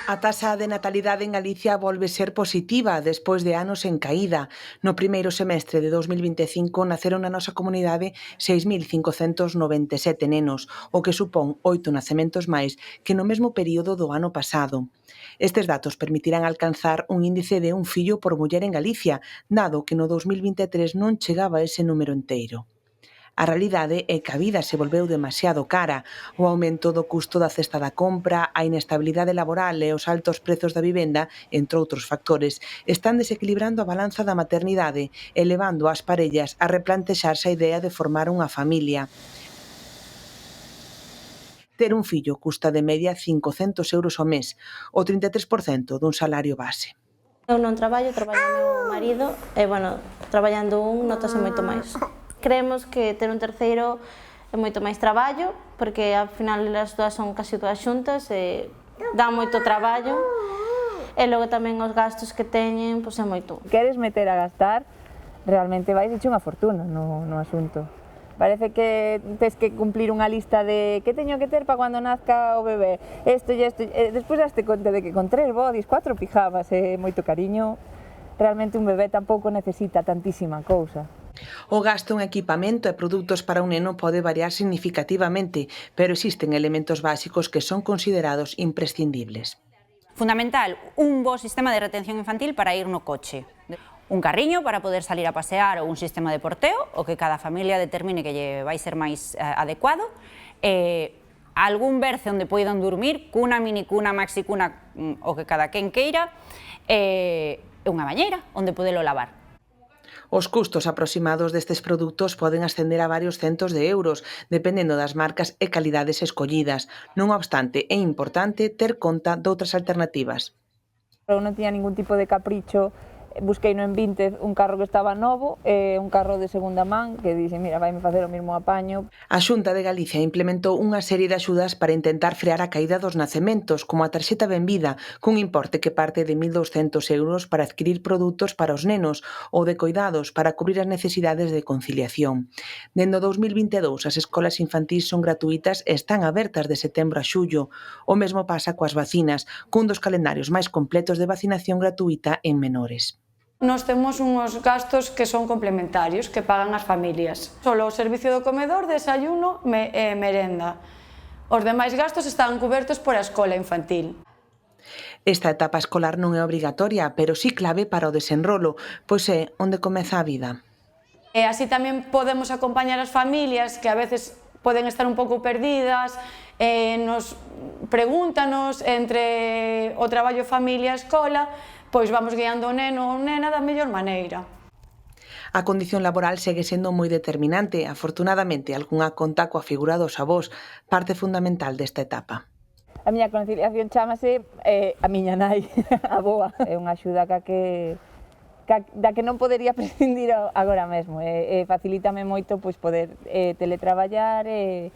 A taxa de natalidade en Galicia volve ser positiva despois de anos en caída. No primeiro semestre de 2025 naceron na nosa comunidade 6.597 nenos, o que supón 8 nacementos máis que no mesmo período do ano pasado. Estes datos permitirán alcanzar un índice de un fillo por muller en Galicia, dado que no 2023 non chegaba ese número enteiro. A realidade é que a vida se volveu demasiado cara. O aumento do custo da cesta da compra, a inestabilidade laboral e os altos prezos da vivenda, entre outros factores, están desequilibrando a balanza da maternidade e levando ás parellas a replantexarse a idea de formar unha familia. Ter un fillo custa de media 500 euros ao mes, o 33% dun salario base. Eu non traballo o meu marido e, traballando notase moito máis. Creemos que ter un terceiro é moito máis traballo, porque ao final as dúas son casi dúas xuntas e dá moito traballo, e logo tamén os gastos que teñen é moito. Queres meter a gastar, realmente vais echar unha fortuna no asunto. Parece que tes que cumplir unha lista de que teño que ter para cando nazca o bebé, isto e isto, despois daste conta de que con 3 bodis, 4 pijamas e moito cariño, realmente un bebé tampouco necesita tantísima cousa. O gasto en equipamento e produtos para un neno pode variar significativamente, pero existen elementos básicos que son considerados imprescindibles. Fundamental, un bo sistema de retención infantil para ir no coche. Un carriño para poder salir a pasear ou un sistema de porteo, o que cada familia determine que lle vai ser máis adecuado, algún berce onde poidan dormir, cuna, minicuna, maxicuna, o que cada quen queira, e unha bañeira onde podelo lavar. Os custos aproximados destes produtos poden ascender a varios centos de euros, dependendo das marcas e calidades escollidas. Non obstante, é importante ter conta doutras alternativas. Eu non tiña ningún tipo de capricho, busqueino en Vinted un carro que estaba novo e un carro de segunda man que dixen, mira, vaime facer o mesmo apaño. A Xunta de Galicia implementou unha serie de axudas para intentar frear a caída dos nacementos, como a tarxeta Benvida, cun importe que parte de 1.200 euros para adquirir produtos para os nenos ou de coidados para cubrir as necesidades de conciliación. Dende o 2022, as escolas infantís son gratuítas e están abertas de setembro a xullo. O mesmo pasa coas vacinas, cun dos calendarios máis completos de vacinación gratuíta en menores. Nos temos uns gastos que son complementarios, que pagan as familias. Solo o servicio do comedor, desayuno e merenda. Os demais gastos están cubertos por a escola infantil. Esta etapa escolar non é obrigatoria, pero sí clave para o desenrolo, pois é onde comeza a vida. E así tamén podemos acompañar as familias que a veces poden estar un pouco perdidas, nos pregúntanos entre o traballo familia e escola, pois vamos guiando o neno ou nena da mellor maneira. A condición laboral segue sendo moi determinante. Afortunadamente, algunha conta coa figura dos avós, parte fundamental desta etapa. A miña conciliación chámase a miña nai, a boa. É unha axuda da que non podería prescindir agora mesmo. Facilítame moito poder teletraballar e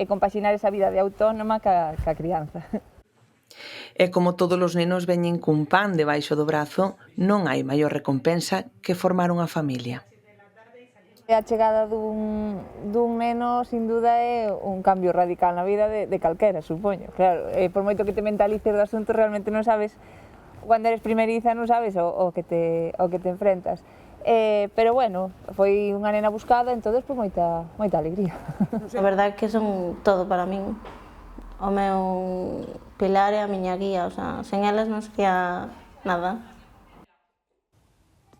compaxinar esa vida de autónoma ca crianza. E como todos os nenos veñen cun pan debaixo do brazo, non hai maior recompensa que formar unha familia. A chegada dun neno, sin duda, é un cambio radical na vida de calquera, supoño. Claro, por moito que te mentalices do asunto, realmente non sabes, cando eres primeriza, non sabes o que te enfrentas. Pero bueno, foi unha nena buscada, entón moita alegría. A verdade é que son todo para min. O meu pilar é a miña guía, sen elas non sería nada.